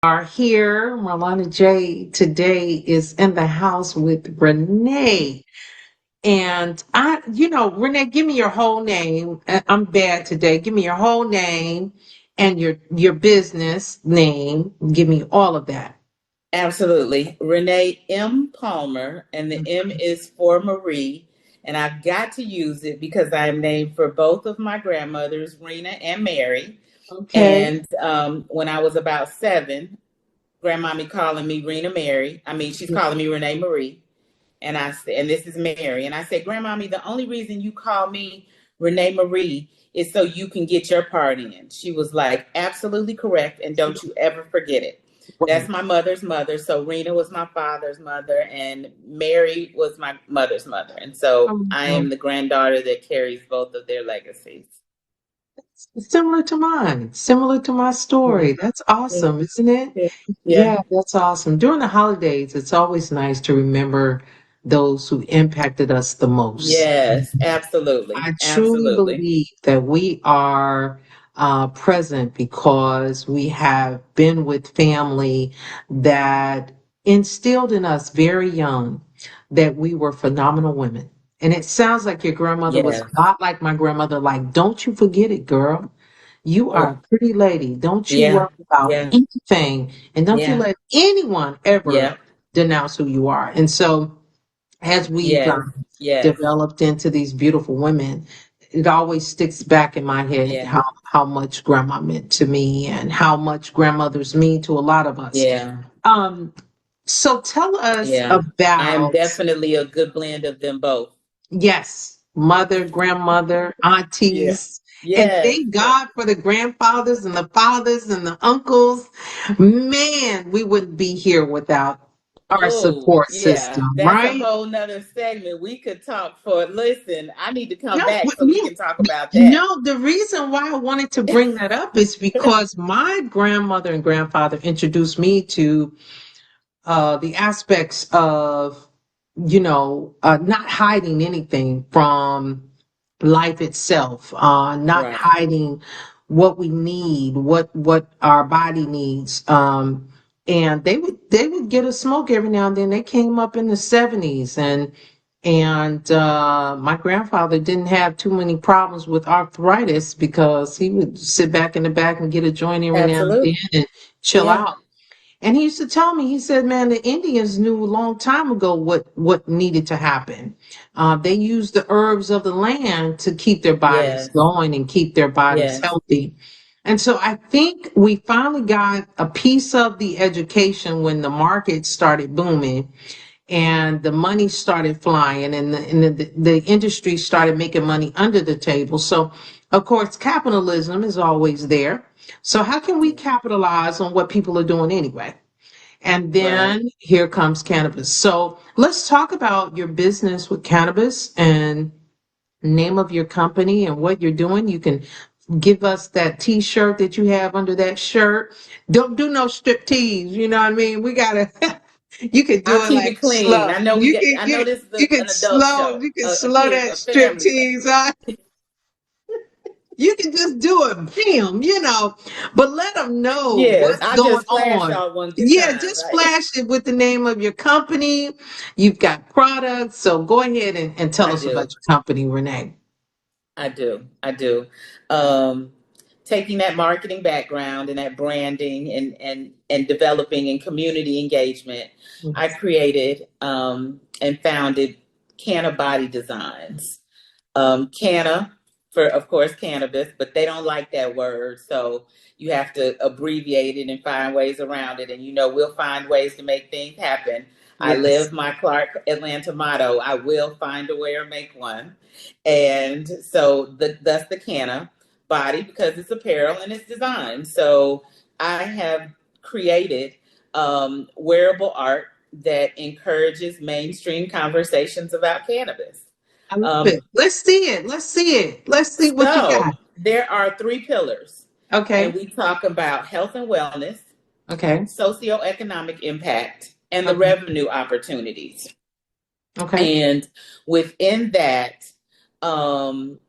Are here. Marlanna J today is in the house with Renee. And Renee, give me your whole name. I'm bad today. Give me your whole name and your business name. Give me all of that. Absolutely. Renee M. Palmer, and the M is for Marie. And I've got to use it because I am named for both of my grandmothers, Rena and Mary. Okay. And when I was about 7, grandmommy calling me Rena Mary. I mean, she's calling me Renee Marie. And I said, and this is Mary. And I said, grandmommy, the only reason you call me Renee Marie is so you can get your part in. She was like, absolutely correct. And don't you ever forget it. That's Right. my mother's mother. So Rena was my father's mother, and Mary was my mother's mother. And so I Um, am the granddaughter that carries both of their legacies. Similar to mine, similar to my Yeah, story. That's yeah, awesome, isn't it? yeah, yeah. Yeah, that's awesome. During the holidays, it's always nice to remember those who impacted us the most. Yes, absolutely, I truly absolutely. believe that we are present because we have been with family that instilled in us very young that we were phenomenal women. And it sounds like your grandmother was Yes. a lot like my grandmother, like, don't you forget it, girl. You are Oh, a pretty lady. Don't you worry yeah, about yeah, anything. And don't you yeah, let anyone ever yeah. denounce who you are. And so, as we've Yes, yes, developed into these beautiful women, it always sticks back in my head yeah, how much grandma meant to me and how much grandmothers mean to a lot of us. yeah, Um, so tell us yeah. I am about, definitely a good blend of them both. yes, mother, grandmother, Yeah. aunties, and Yes. thank God for the grandfathers and the fathers and the uncles. Man, we wouldn't be here without our Oh, support yeah. system, That's a right? whole nother segment we could talk for. Listen, I need to come No, back but so we can talk about that. no, the reason why I wanted to bring that up is because my grandmother and grandfather introduced me to the aspects of, not hiding anything from life itself, not Right. hiding what we need, what our body needs. And they would get a smoke every now and then. They came up in the 70s, and my grandfather didn't have too many problems with arthritis because he would sit back in the back and get a joint every now and then Absolutely. and chill Yeah. out. And he used to tell me, he said, man, the Indians knew a long time ago what needed to happen. They used the herbs of the land to keep their bodies Yes. going and keep their bodies Yes. healthy. And so I think we finally got a piece of the education when the market started booming and the money started flying and the industry started making money under the table. So, of course, capitalism is always there. So how can we Yeah. capitalize on what people are doing anyway? And Right. then here comes cannabis. So let's talk about your business with cannabis and name of your company and what you're doing. You can give us that t-shirt that you have under that shirt. Don't do no strip tease, you know what I mean? We gotta you could do I'll it keep like it clean. slow. I know we You get. can I know you this is you can an adult slow show, you can a slow kid, that a strip family show. tease on. You can just do it, bam, but let them know Yes, what's I going just flash on. y'all one good Yeah, time, just right? flash it with the name of your company. You've got products, so go ahead and tell I us about do. your company, Renee. I do. I do. Um, Taking that marketing background and that branding and developing and community engagement, I created and founded Canna Body Designs. Canna for, of course, cannabis, but they don't like that word, so you have to abbreviate it and find ways around it. And we'll find ways to make things happen. I Yes. live my Clark Atlanta motto: I will find a way or make one. And so that's the Canna body because it's apparel and it's design. So I have created wearable art that encourages mainstream conversations about cannabis. I love it. Um, Let's see it. Let's see it. Let's see what you got. so there are 3 pillars, and Okay. we talk about health and wellness, Okay. socioeconomic impact, and the Okay. revenue opportunities. Okay. And within that, um,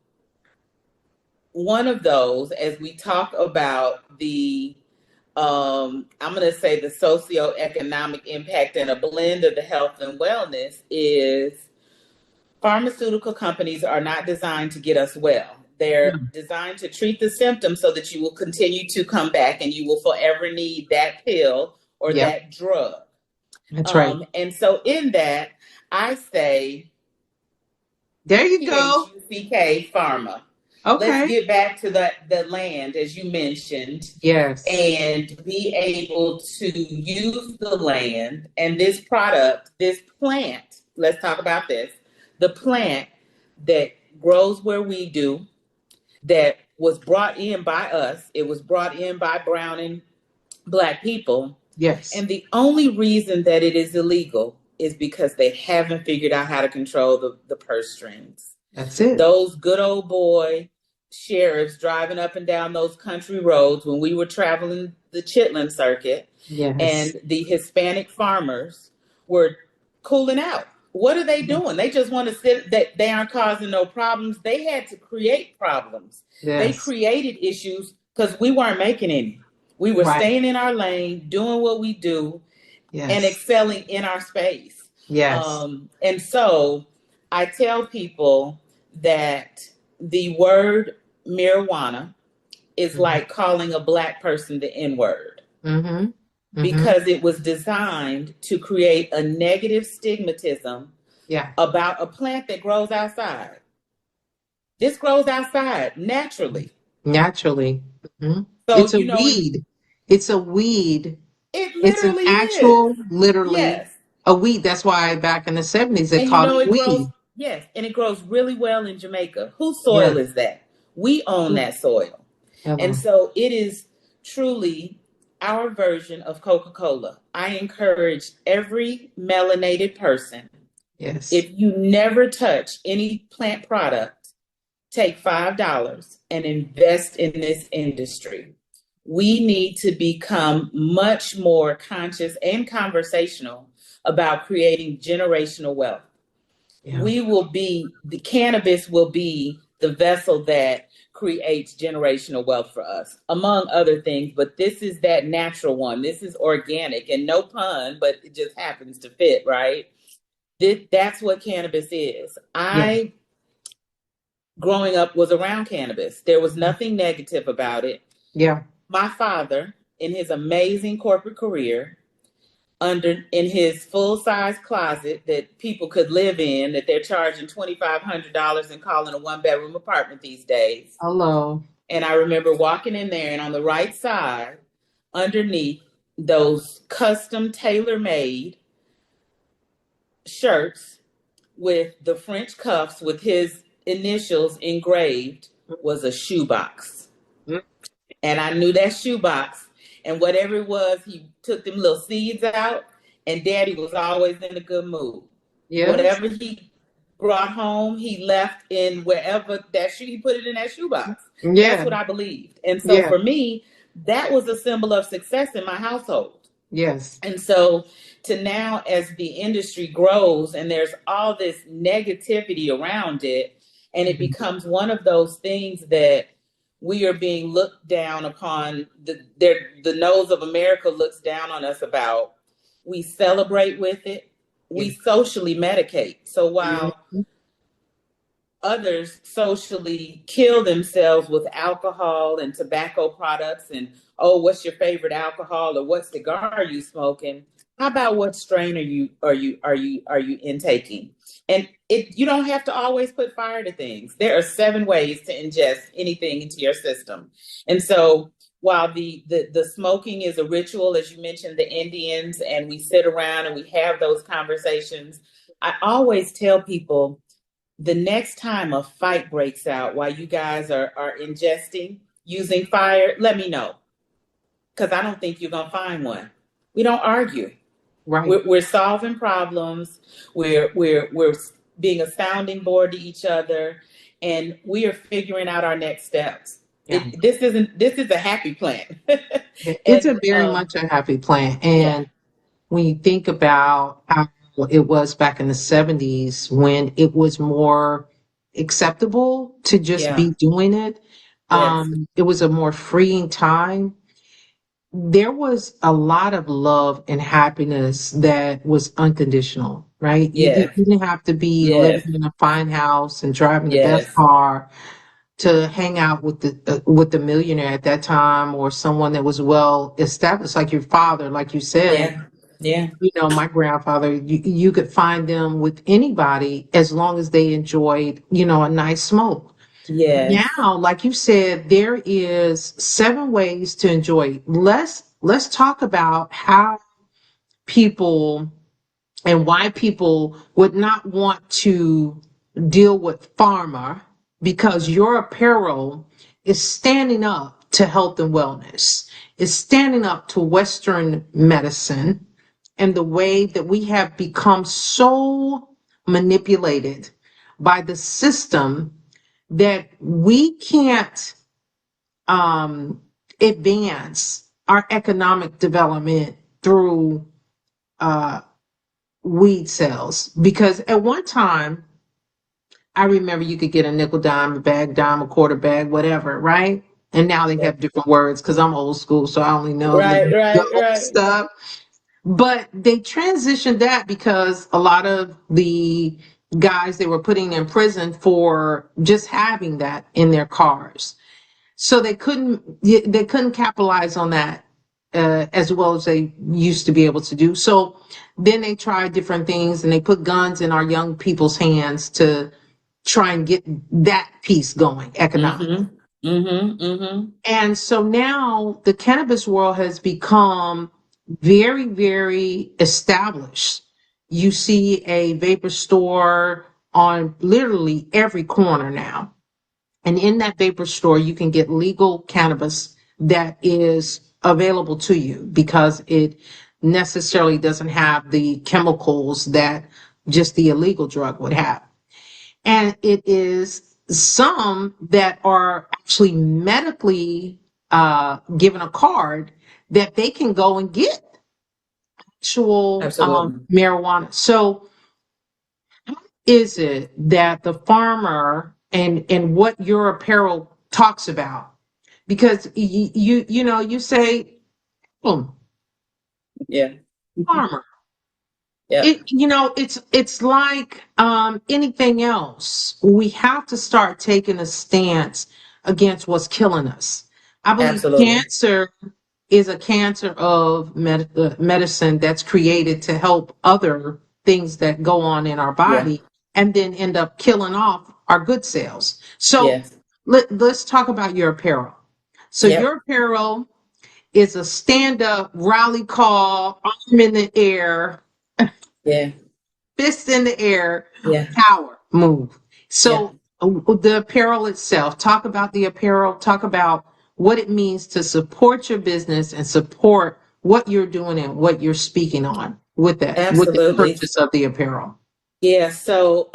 one of those, as we talk about the I'm going to say the socioeconomic impact and a blend of the health and wellness is pharmaceutical companies are not designed to get us well. They're designed to treat the symptoms so that you will continue to come back and you will forever need that pill or Yep. that drug. That's right. And so in that, I say, there you go. PHUCK Pharma. Okay. Let's get back to the land, as you mentioned. Yes. And be able to use the land and this product, this plant. Let's talk about this. The plant that grows where we do, that was brought in by us. It was brought in by brown and Black people. Yes. And the only reason that it is illegal is because they haven't figured out how to control the purse strings. That's it. Those good old boy sheriffs driving up and down those country roads when we were traveling the Chitlin circuit. Yes. And the Hispanic farmers were cooling out. What are they doing? They just want to sit, that they aren't causing no problems. They had to create problems. Yes. They created issues because we weren't making any. We were staying in our lane, doing what we do, and excelling in our space. Yes. And so I tell people that the word marijuana is like calling a Black person the N-word. Because it was designed to create a negative stigmatism about a plant that grows outside. This grows outside naturally. Naturally. So, it's a weed. It's a weed. It literally it's an actual, is. literally a weed. That's why back in the 70s they called it weed. Grows, and it grows really well in Jamaica. Whose soil is that? We own that soil. And so it is truly our version of Coca-Cola. I encourage every melanated person, if you never touch any plant product, take $5 and invest in this industry. We need to become much more conscious and conversational about creating generational wealth. The cannabis will be the vessel that creates generational wealth for us, among other things. But this is that natural one. This is organic, and no pun, but it just happens to fit, right? That's what cannabis is. I, growing up, was around cannabis. There was nothing negative about it. My father, in his amazing corporate career, in his full-size closet that people could live in, that they're charging $2,500 and calling a one-bedroom apartment these days. Hello. And I remember walking in there, and on the right side, underneath those custom tailor-made shirts with the French cuffs with his initials engraved was a shoebox. And I knew that shoebox. And whatever it was, he took them little seeds out, and Daddy was always in a good mood. Whatever he brought home, he left in wherever he put it in that shoebox. That's what I believed. And so for me, that was a symbol of success in my household. And so to now, as the industry grows and there's all this negativity around it, and it becomes one of those things that we are being looked down upon, the nose of America looks down on us about. We celebrate with it. We socially medicate. So while others socially kill themselves with alcohol and tobacco products and, oh, what's your favorite alcohol, or what cigar are you smoking? How about what strain are you intaking? And you don't have to always put fire to things. There are 7 ways to ingest anything into your system. And so while the smoking is a ritual, as you mentioned, the Indians, and we sit around and we have those conversations, I always tell people, the next time a fight breaks out while you guys are ingesting, using fire, let me know. Because I don't think you're going to find one. We don't argue. We're solving problems. We're being a sounding board to each other, and we are figuring out our next steps. This is a happy plant. It's a very much a happy plant. And when you think about how it was back in the 70s, when it was more acceptable to just be doing it, it was a more freeing time. there was a lot of love and happiness that was unconditional, right? Yes. You didn't have to be Yes. living in a fine house and driving the best Yes. car to hang out with the millionaire at that time, or someone that was well established, like your father, like you said. Yeah. Yeah. My grandfather, you could find them with anybody as long as they enjoyed, a nice smoke. Yes. Now, like you said, there is 7 ways to enjoy it. Let's talk about how people and why people would not want to deal with pharma, because your apparel is standing up to health and wellness. Is standing up to Western medicine and the way that we have become so manipulated by the system that we can't um, advance our economic development through uh, weed sales. Because at one time, I remember you could get a nickel dime, a bag dime, a quarter bag, whatever, right? And now they Yeah. have different words because I'm old school, so I only know Right. the Right. old Right. stuff. But they transitioned that because a lot of the guys they were putting in prison for just having that in their cars. So they couldn't capitalize on that as well as they used to be able to do. So then they tried different things and they put guns in our young people's hands to try and get that piece going economic. Mm-hmm. Mm-hmm. Mm-hmm. And so now the cannabis world has become very, very established. You see a vapor store on literally every corner now. And in that vapor store, you can get legal cannabis that is available to you because it necessarily doesn't have the chemicals that just the illegal drug would have. And it is some that are actually medically given a card that they can go and get actual Absolutely. marijuana. So is it that the farmer and what your apparel talks about? Because you say, boom, Yeah. farmer. Yep. It's like anything else. We have to start taking a stance against what's killing us. I believe Absolutely. cancer is a cancer of medicine that's created to help other things that go on in our Yeah. body and then end up killing off our good cells. So Yes. let's talk about your apparel. So Yep. your apparel is a stand up rally call, arm in the air, Yeah. fist in the air, Yeah. power move. Yeah. So the apparel itself, talk about the apparel, talk about what it means to support your business and support what you're doing and what you're speaking on with the Absolutely. purchase of the apparel. Yeah. So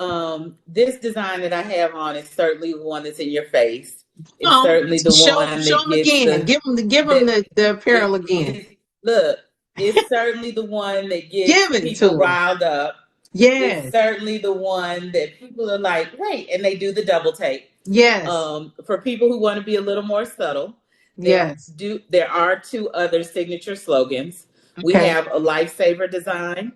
this design that I have on is certainly the one that's in your face. It's Oh, certainly the one show that them gets again. Give them that the apparel again. look, it's certainly the one that gets Give it to people them. riled up. It's Yes, certainly the one that people are like, wait, and they do the double take. yes, For people who want to be a little more subtle, yes. there are 2 other signature slogans. We Okay, have a lifesaver design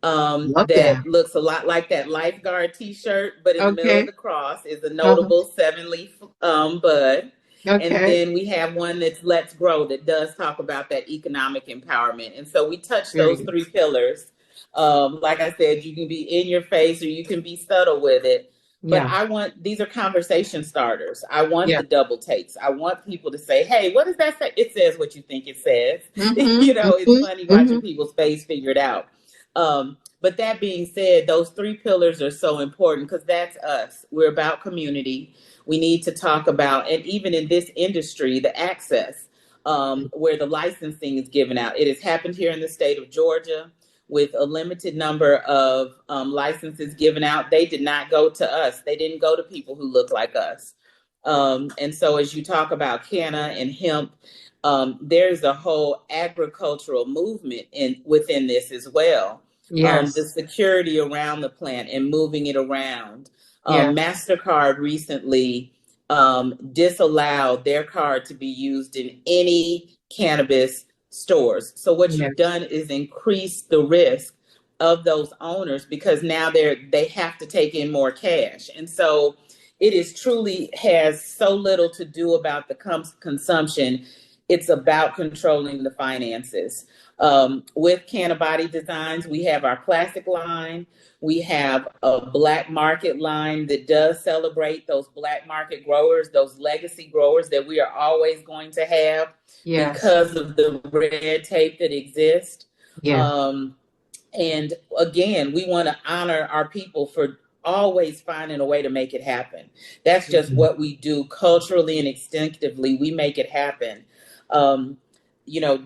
love that. that looks a lot like that lifeguard T-shirt, but in the middle of Okay, the cross is a uh-huh. notable 7-leaf bud. And Okay, then we have one that's Let's Grow that does talk about that economic empowerment. And so we touch those great. 3 pillars. Like I said, you can be in your face or you can be subtle with it. But Yeah, these are conversation starters. I want yeah. the double takes. I want people to say, hey, what does that say? It says what you think it says. Mm-hmm, It's mm-hmm, funny mm-hmm. watching people's face figure it out. But that being said, those 3 pillars are so important because that's us. We're about community. We need to talk about, and even in this industry, the access where the licensing is given out. It has happened here in the state of Georgia with a limited number of licenses given out. They did not go to us. They didn't go to people who look like us. And so as you talk about canna and hemp, there's a whole agricultural movement within this as well. The Yes, security around the plant and moving it around. yes, MasterCard recently disallowed their card to be used in any cannabis stores. So what Yes. you've done is increase the risk of those owners, because now they have to take in more cash. And so it is truly has so little to do about the consumption. It's about controlling the finances. With Cannabody Designs, we have our classic line. We have a black market line that does celebrate those black market growers, those legacy growers that we are always going to have Yes. because of the red tape that exists. Yeah. And again, we want to honor our people for always finding a way to make it happen. That's just Mhm. what we do culturally and instinctively. We make it happen. Um,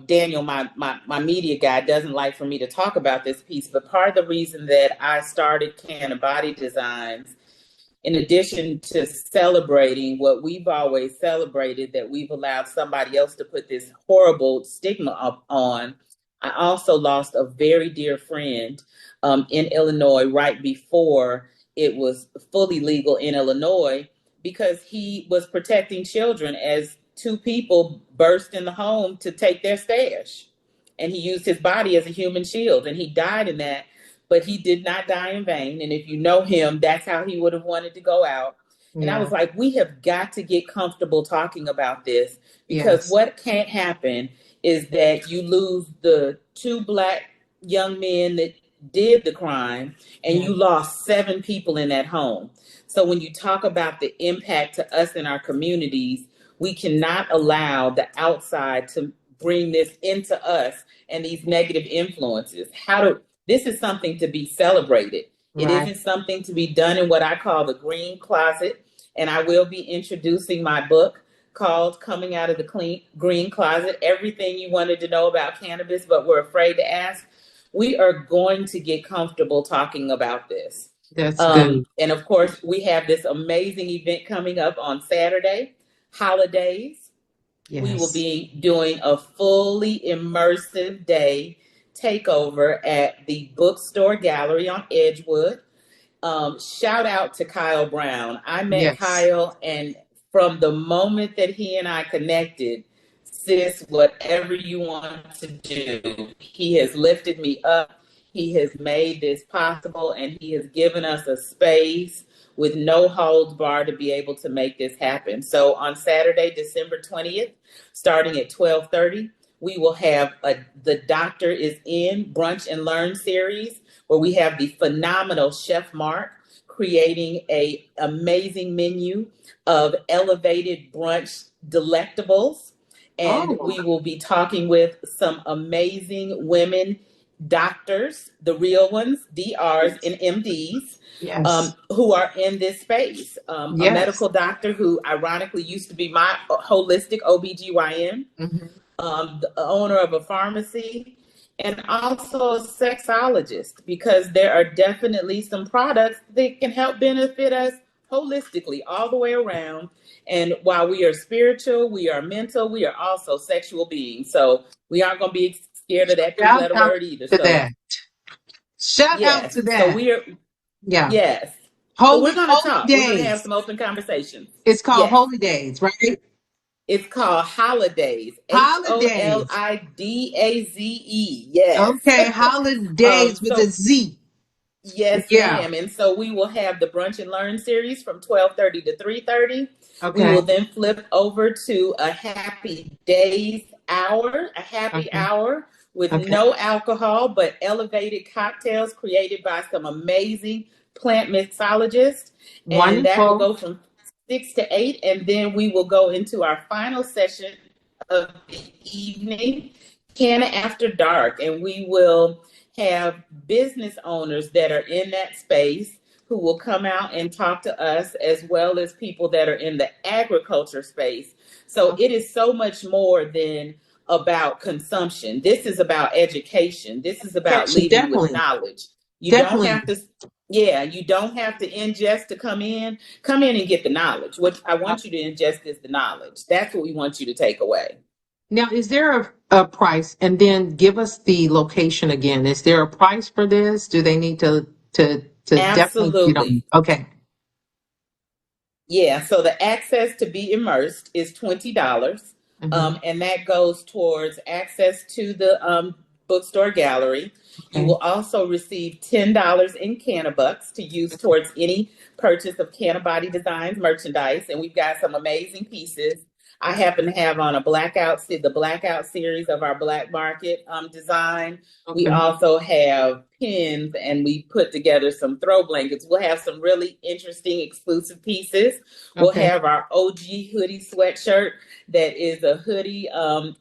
Daniel, my media guy, doesn't like for me to talk about this piece, but part of the reason that I started Cannabody Designs, in addition to celebrating what we've always celebrated, that we've allowed somebody else to put this horrible stigma up on, I also lost a very dear friend in Illinois right before it was fully legal in Illinois, because he was protecting children as two people burst in the home to take their stash. And he used his body as a human shield, and he died in that, but he did not die in vain. And if you know him, that's how he would have wanted to go out. And I Yeah. was like, we have got to get comfortable talking about this, because Yes. what can't happen is that you lose the two black young men that did the crime, and Yeah. you lost 7 people in that home. So when you talk about the impact to us in our communities, we cannot allow the outside to bring this into us and these negative influences. This is something to be celebrated. It Right. isn't something to be done in what I call the green closet. And I will be introducing my book called Coming Out of the Green Closet, Everything You Wanted to Know About Cannabis But Were Afraid to Ask. We are going to get comfortable talking about this. That's good. And of course, we have this amazing event coming up on Saturday, Holidays. We will Yes. be doing a fully immersive day takeover at the Bookstore Gallery on Edgewood. Shout out to Kyle Brown. I met Yes. Kyle, and from the moment that he and I connected, sis, whatever you want to do, he has lifted me up. He has made this possible, and he has given us a space with no holds bar to be able to make this happen. So on Saturday, December 20th, starting at 12:30, we will have the Doctor is in Brunch and Learn series, where we have the phenomenal Chef Mark creating a amazing menu of elevated brunch delectables. And Oh. we will be talking with some amazing women doctors, the real ones, DRs and MDs, Yes. who are in this space. A Yes. medical doctor who ironically used to be my holistic OBGYN, Hmm. the owner of a pharmacy, and also a sexologist, because there are definitely some products that can help benefit us holistically all the way around. And while we are spiritual, we are mental, we are also sexual beings. So we aren't going to be scared of that Shout three-letter out word either. to So that. Shout out yes, to so that. yes. Yeah. So we're Holy going to Holy talk. We're going to have Days. some open conversations. It's called Yes. Holy Days, right? It's called Holidays. Holidays. HOLIDAZE. Yes. Okay, holidays with a So Z. yes, Yeah. ma'am. And so we will have the Brunch and Learn series from 12:30 to 3:30. We Okay. will then flip over to a happy days hour, a happy Okay. hour with Okay. no alcohol, but elevated cocktails created by some amazing plant mixologists. And that will Wonderful. go from 6 to 8. And then we will go into our final session of the evening, Canna After Dark. And we will have business owners that are in that space who will come out and talk to us, as well as people that are in the agriculture space. So it is so much more than about consumption. This is about education. This is about Education, leading with definitely. knowledge. You don't Definitely. have to, yeah, you don't have to ingest to come in. Come in and get the knowledge. What I want you to ingest is the knowledge. That's what we want you to take away. Now, is there a price? And then give us the location again. Is there a price for this? Do they need to definitely, you know? Absolutely. Okay. Yeah, so the access to be immersed is $20. Mm-hmm. And that goes towards access to the bookstore gallery. You Okay. will also receive $10 in Cannabucks to use towards any purchase of Cannabody Designs merchandise, and we've got some amazing pieces. I happen to have on the blackout series of our Black Market design. We Okay. also have pins, and we put together some throw blankets. We'll have some really interesting exclusive pieces. We'll Okay. have our OG hoodie sweatshirt that is a hoodie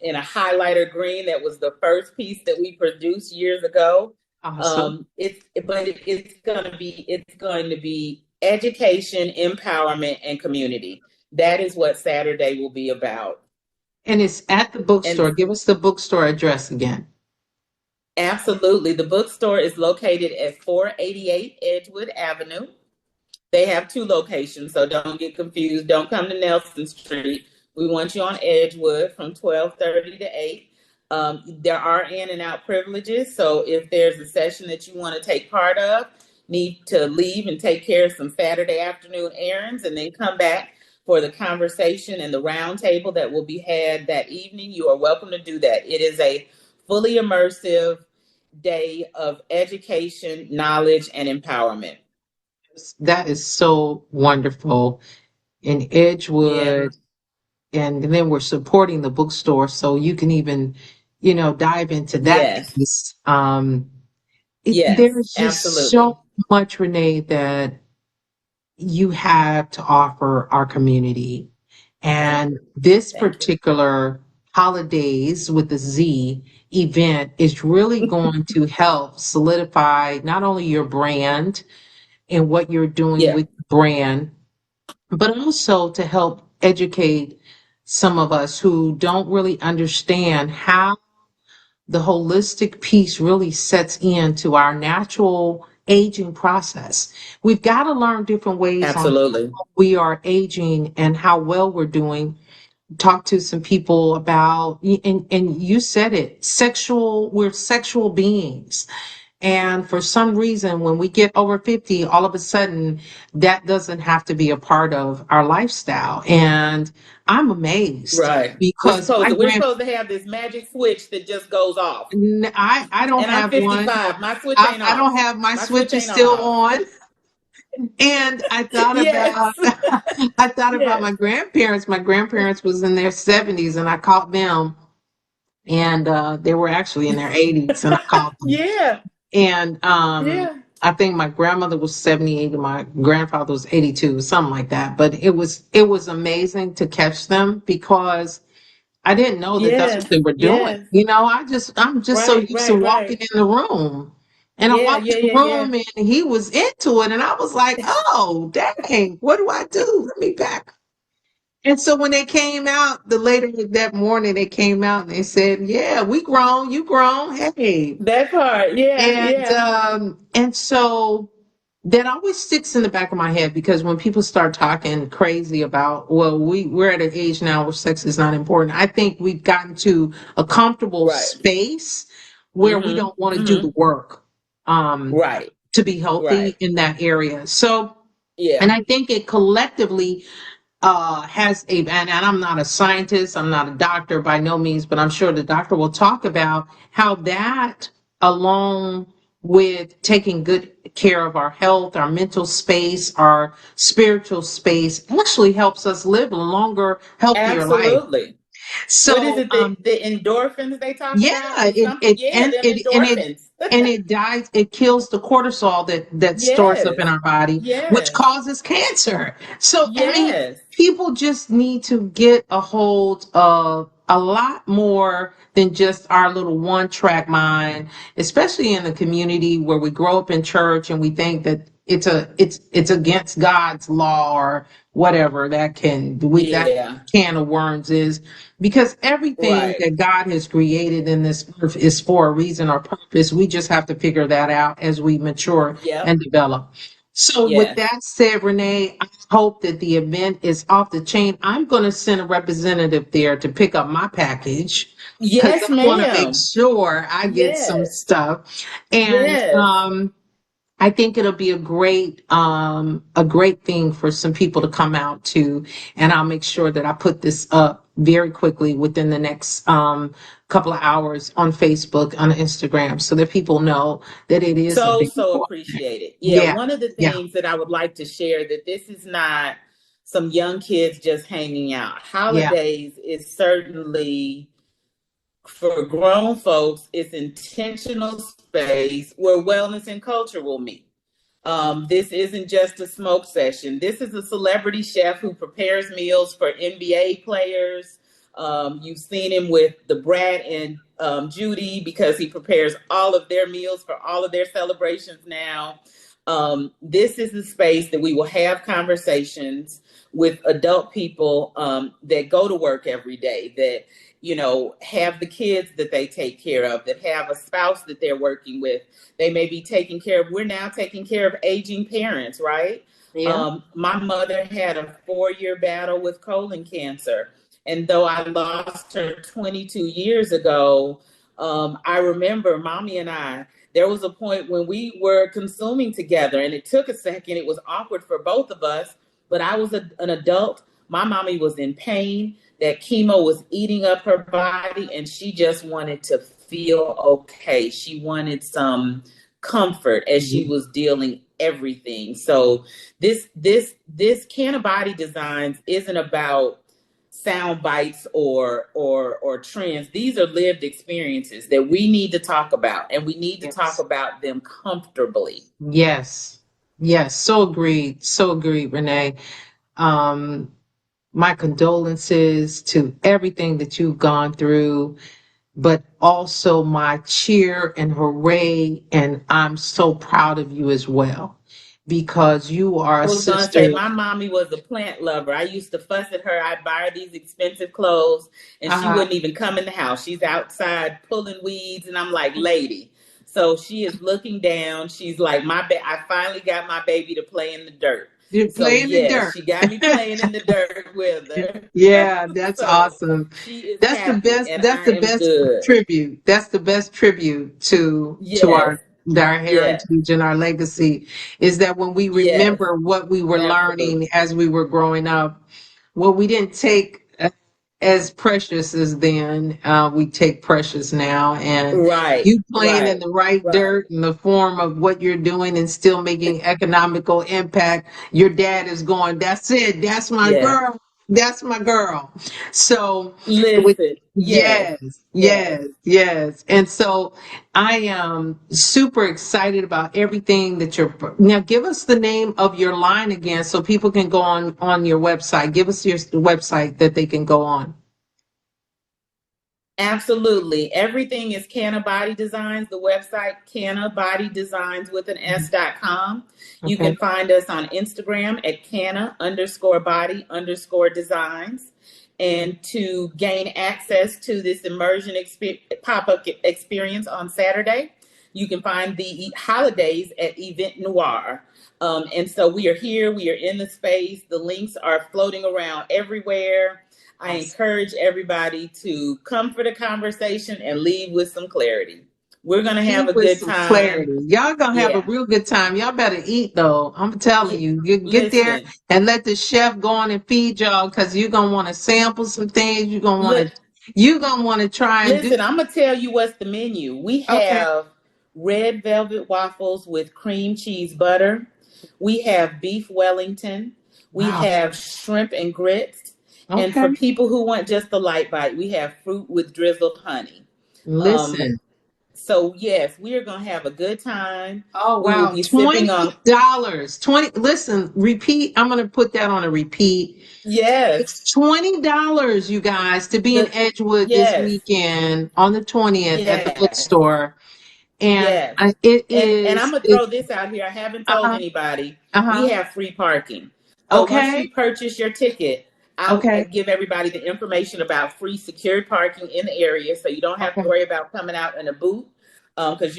in a highlighter green. That was the first piece that we produced years ago. Awesome. It's going to be education, empowerment, and community. That is what Saturday will be about. And it's at the And bookstore. Give us the bookstore address again. absolutely, the bookstore is located at 488 Edgewood Avenue. They have two locations, so don't get confused. Don't come to Nelson Street. We want you on Edgewood from 12:30 to 8. There are in and out privileges, so if there's a session that you want to take part of, need to leave and take care of some Saturday afternoon errands, and then come back for the conversation and the round table that will be had that evening, you are welcome to do that. It is a fully immersive day of education, knowledge, and empowerment. That is so wonderful. In Yeah. Edgewood, and then we're supporting the bookstore, so you can even, dive into that Yes. piece. Yes, There's just so absolutely. much, Renee, that you have to offer our community. Thank And you. this Thank you. particular holidays with the Z event is really going to help solidify not only your brand and what you're doing Yeah, with the brand, but also to help educate some of us who don't really understand how the holistic piece really sets into our natural aging process. We've got to learn different ways on absolutely. how we are aging and how well we're doing. Talk to some people about, and you said it, we're sexual beings. And for some reason, when we get over 50, all of a sudden, that doesn't have to be a part of our lifestyle. And I'm amazed Right. because We're supposed to have this magic switch that just goes off. I don't And I'm have one. 55. My switch ain't I don't off. have my My switch switch is ain't on still off. on. And I thought Yes. about I thought about Yes. my grandparents. My grandparents was in their 70s and I caught them, and they were actually in their 80s and I caught them. Yeah. And Yeah. I think my grandmother was 78 and my grandfather was 82, something like that. But it was amazing to catch them because I didn't know that that's what Yes. they were doing. Yes. I'm just so Right, used to right, walking right. in the room. And I Yeah, walked yeah, in the yeah, yeah. room and he was into it. And I was like, oh, dang, what do I do? Let me back. And so when they came out, the later that morning, they came out and they said, yeah, we grown, you grown. Hey, That part. Yeah, and yeah. so that always sticks in the back of my head because when people start talking crazy about, well, we're at an age now where sex is not important. I think we've gotten to a comfortable Right. space where we don't want Mm-hmm. to do the Mm-hmm. work Right. to be healthy Right. in that area. So, and Yeah. I think it collectively has and I'm not a scientist, I'm not a doctor by no means, but I'm sure the doctor will talk about how that, along with taking good care of our health, our mental space, our spiritual space, actually helps us live a longer, healthier life. Absolutely. What is So, it, the endorphins they talk yeah, about? It's something, yeah, them endorphins. it dies, it kills the cortisol that stores up Yes. in our body, which Yes. causes cancer. So I mean, Yes. people just need to get a hold of a lot more than just our little one track mind, especially in the community where we grow up in church and we think that it's against God's law or whatever that Yeah. can of worms is, because everything Right. that God has created in this earth is for a reason or purpose. We just have to figure that out as we mature Yep. and develop. So, with Yes. that said, Renee, I hope that the event is off the chain. I'm going to send a representative there to pick up my package because Yes, I want to make ma'am. sure I get some Yes. stuff. And Yes. I think it'll be a great thing for some people to come out to, and I'll make sure that I put this up very quickly within the next couple of hours on Facebook, on Instagram, so that people know that it is So available. appreciated. Yeah, Yeah, one of the yeah, things that I would like to share, that this is not some young kids just hanging out. yeah. Holidays is certainly for grown folks. It's intentional space where wellness and culture will meet. This isn't just a smoke session. This is a celebrity chef who prepares meals for NBA players. You've seen him with the Brad and Judy, because he prepares all of their meals for all of their celebrations now. This is the space that we will have conversations with adult people that go to work every day, that have the kids that they take care of, that have a spouse that they're working with. They may be taking care of, we're now taking care of aging parents, right? Yeah. My mother had a 4-year battle with colon cancer. And though I lost her 22 years ago, I remember mommy and I, there was a point when we were consuming together, and it took a second. It was awkward for both of us, but I was an adult. My mommy was in pain. That chemo was eating up her body, and she just wanted to feel okay. She wanted some comfort as she was dealing everything. So this Can of Body Designs isn't about sound bites or trends. These are lived experiences that we need to talk about, and we need to talk Yes. about them comfortably. Yes. Yes. So agreed. So agreed, Renee. Um, my condolences to everything that you've gone through, but also my cheer and hooray. And I'm so proud of you as well, because you are I a was gonna say, sister. my mommy was a plant lover. I used to fuss at her. I'd buy her these expensive clothes, and she Uh-huh. wouldn't even come in the house. She's outside pulling weeds, and I'm like, lady. So she is looking down. She's like, I finally got my baby to play in the dirt. You So play in the yes, dirt. she got me playing in the dirt with her. Yeah, that's So awesome. she is That's the happy, best. and That's I the am best good. tribute. That's the best tribute to Yes, our yes, heritage and our legacy, is that when we yes, remember what we were learning absolutely. as we were growing up, what we didn't take as precious as then, we take precious now. And Right, you playing in right, the right right. dirt in the form of what you're doing and still making economical impact. Your dad is going, that's it. That's my Yeah. girl. That's my girl. So with Listen, yes, yes, yes. yes, yes. And so I am super excited about everything that you're now. Give us the name of your line again so people can go on your website. Give us your website that they can go on. Absolutely. Everything is Canna Body Designs. The website, Canna Body Designs with an S.com. You Okay. can find us on Instagram at Canna_body_designs. And to gain access to this immersion pop-up experience on Saturday, you can find the holidays at Event Noir. And so we are here, we are in the space. The links are floating around everywhere. I Awesome. encourage everybody to come for the conversation and leave with some clarity. We're going to have a With good some time. clarity. Y'all gonna have a Yeah. real good time. Y'all better eat though. I'm telling Yeah. you, you get there Listen, and let the chef go on and feed y'all, because you're gonna want to sample some things. look, You're gonna want to try and do. listen, I'm going to tell you what's the menu. We Okay. have red velvet waffles with cream cheese butter. We have beef Wellington. We Wow. have shrimp and grits. And Okay. for people who want just a light bite, we have fruit with drizzled honey. Um, Listen. So yes, we are going to have a good time. Oh We will wow. be sipping on. $20. 20. Listen, repeat. I'm gonna put that on a repeat. Yes, It's $20, you guys, to be in the Edgewood this yes, weekend on the 20th at the yes, bookstore. And yes. it And I'm is, gonna throw this out here. I haven't told uh-huh, anybody. We uh-huh. have free parking. So once Okay, you purchase your ticket, I'll okay, give everybody the information about free secured parking in the area, so you don't have to okay. worry about coming out in a booth. Because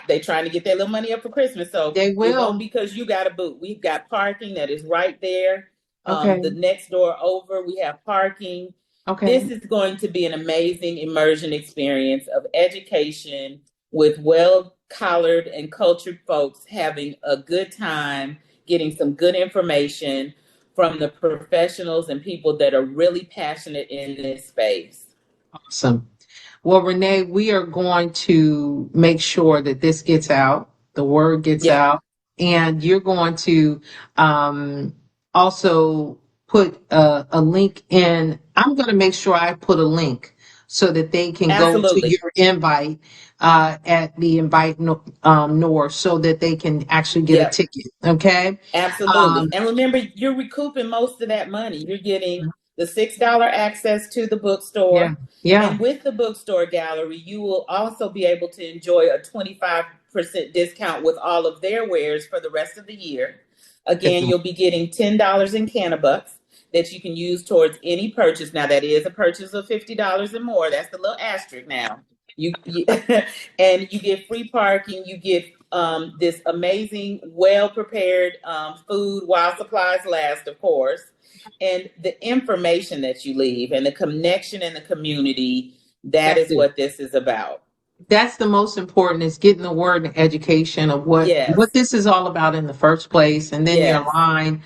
they trying to get their little money up for Christmas, so They it won't will. be because you got a boot. We've got parking that is right there. Okay, The next door over, we have parking. okay. This is going to be an amazing immersion experience of education with well collared and cultured folks having a good time, getting some good information from the professionals and people that are really passionate in this space. Awesome. Well, Renee, we are going to make sure that this gets out, the word gets Yeah, out, and you're going to um, also put a link in. I'm going to make sure I put a link so that they can go to absolutely. your invite at the invite Nor so that they can actually get a Yep. ticket. Okay. Absolutely. Um, And remember, you're recouping most of that money. You're getting the $6 access to the yeah. bookstore. Yeah. And with the bookstore gallery, you will also be able to enjoy a 25% discount with all of their wares for the rest of the year. Look at Again, that. you'll be getting $10 in Cannabucks that you can use towards any purchase. Now, that is a purchase of $50 and more. That's the little asterisk now. You and you get free parking. You get this amazing, well prepared food while supplies last, of course, and the information that you leave and the connection in the community. That That's is it. what this is about. That's the most important, is getting the word and education of what Yes, this is all about in the first place, and then your yes, line,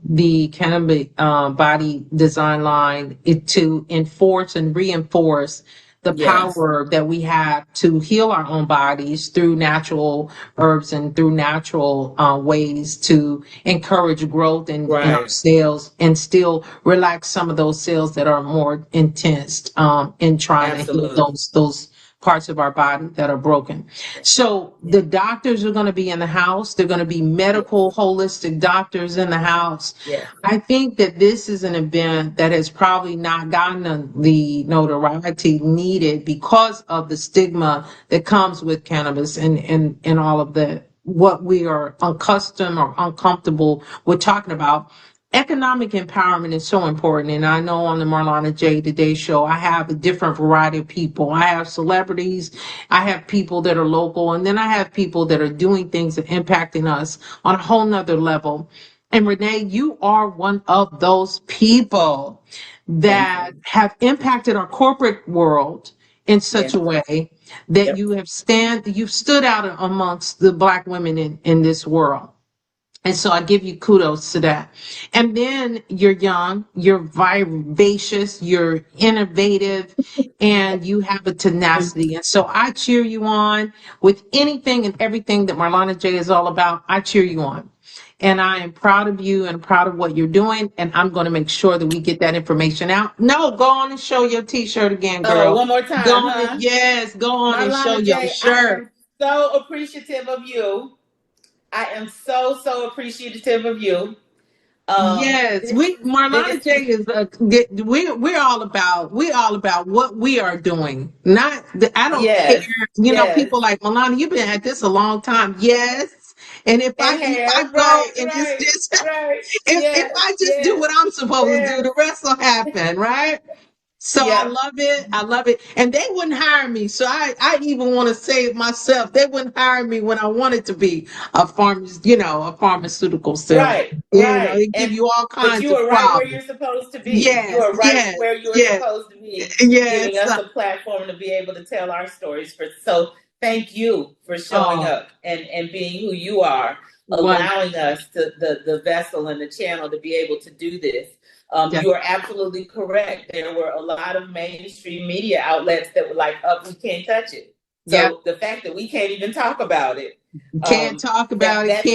the cannabis body design line, it to enforce and reinforce the yes, power that we have to heal our own bodies through natural herbs and through natural ways to encourage growth in our right, cells and still relax some of those cells that are more intense in trying to heal absolutely. those parts of our body that are broken. So the doctors are going to be in the house. They're going to be medical, holistic doctors in the house. Yes, I think that this is an event that has probably not gotten the notoriety needed because of the stigma that comes with cannabis and all of the what we are accustomed or uncomfortable with talking about. Economic empowerment is so important. And I know on the Marlanna J Today show, I have a different variety of people. I have celebrities, I have people that are local, and then I have people that are doing things that are impacting us on a whole nother level. And Renee, you are one of those people thank that you. have impacted our corporate world in such a Yes, way that yep. you've stood out amongst the Black women in this world. And so I give you kudos to that. And then you're young, you're vivacious, you're innovative, and you have a tenacity. And so I cheer you on with anything and everything that Marlana J is all about. I cheer you on. And I am proud of you and proud of what you're doing. And I'm going to make sure that we get that information out. No, go on and show your t-shirt again, Oh, girl. one more Go time, on and, huh? yes, go on and show Marlana your J, I shirt. am so appreciative of you. I am so appreciative of you. Yes, This we Marlana this J is we're all about what we are doing. Not I don't care. yes, You know, yes. people like Marlana, you've been at this a long time. Yes, and And if I have go right, and right, just right. if Yes, I just do yes, what I'm supposed to do, yes. the rest will happen, right? So I Yep. love it. I love it. And they wouldn't hire me. So I even want to say it myself. They wouldn't hire me when I wanted to be a pharmaceutical salesman. Right, They right. give you all But kinds you of are right where problems. you're supposed to be. You Yes, are right yes, where you are yes, supposed to be, giving yes. us a platform to be able to tell our stories. So thank you for showing Oh, up and being who you are, one, allowing us to the vessel and the channel to be able to do this. yeah, You are absolutely correct. There were a lot of mainstream media outlets that were like, "Up, we can't touch it." yeah. So the fact that we can't even talk about it, Can't talk about it. that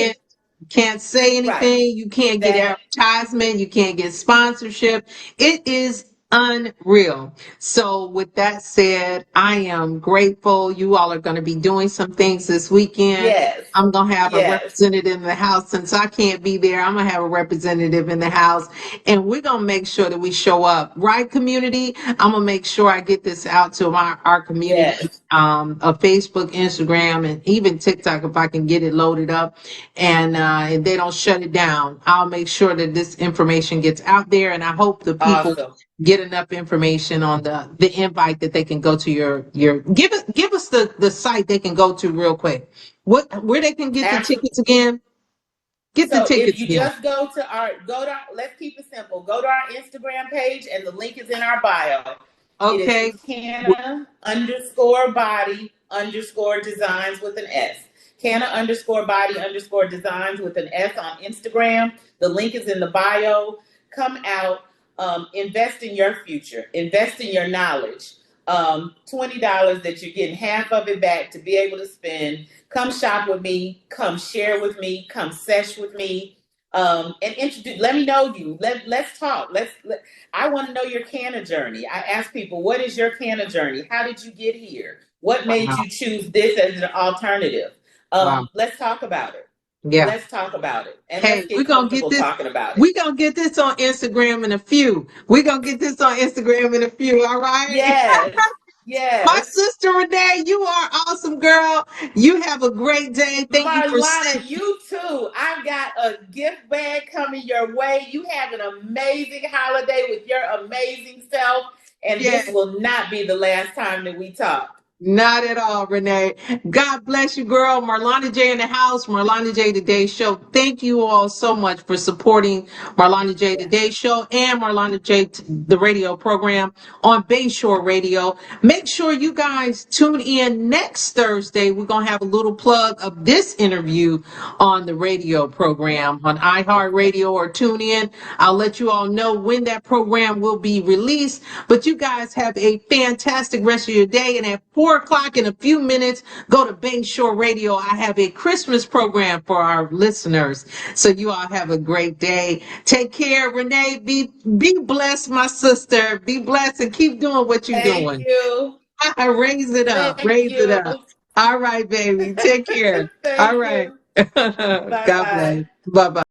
Can't say right. anything. You can't get That advertisement. You can't get sponsorship. It is unreal. So with that said, I am grateful. You all are going to be doing some things this weekend. yes, I'm going to have a yes, representative in the house. Since I can't be there, I'm going to have a representative in the house, and we're going to make sure that we show up. Right, community? I'm going to make sure I get this out to our community, yes. of Facebook, Instagram, and even TikTok if I can get it loaded up, and if they don't shut it down, I'll make sure that this information gets out there, and I hope the people Awesome. get enough information on the invite that they can go to your give us the site they can go to real quick. Where they can get the Absolutely. tickets again? Get the So if tickets you again. just let's keep it simple. Go to our Instagram page and the link is in our bio. It is Okay. Canna underscore body underscore designs with an S. Canna underscore body underscore designs with an S on Instagram. The link is in the bio. Come out, invest in your future, invest in your knowledge. $20 that you're getting half of it back to be able to spend. Come shop with me, come share with me, come sesh with me. And introduce. Let me know you. Let's talk. I want to know your Canna journey. I ask people, what is your Canna journey? How did you get here? What made Wow. you choose this as an alternative? Wow. Let's talk about it. Yeah. Let's talk about it, and let's Hey, get comfortable talking about it. we're gonna get this on Instagram in a few. We're gonna get this on Instagram in a few, all right? Yes, My yes. sister Renee, you are awesome, girl. You have a great day. Thank you for Marlanna, you too. I've got a gift bag coming your way. You have an amazing holiday with your amazing self, and yeah. this will not be the last time that we talk. Not at all, Renee. God bless you, girl. Marlanna J in the house, Marlanna J Today Show. Thank you all so much for supporting Marlanna J Yeah. Today Show and Marlanna J, the radio program on Bayshore Radio. Make sure you guys tune in next Thursday. We're going to have a little plug of this interview on the radio program on iHeartRadio or tune in. I'll let you all know when that program will be released. But you guys have a fantastic rest of your day. And at 4 o'clock in a few minutes, go to Bayshore Radio. I have a Christmas program for our listeners. So you all have a great day. Take care, Renee. Be blessed, my sister. Be blessed and keep doing what you're Thank doing. you. Raise it up. Thank Raise it you. up. All right, baby. Take care. All Thank right. you. Bye God bless. bye. Bye bye.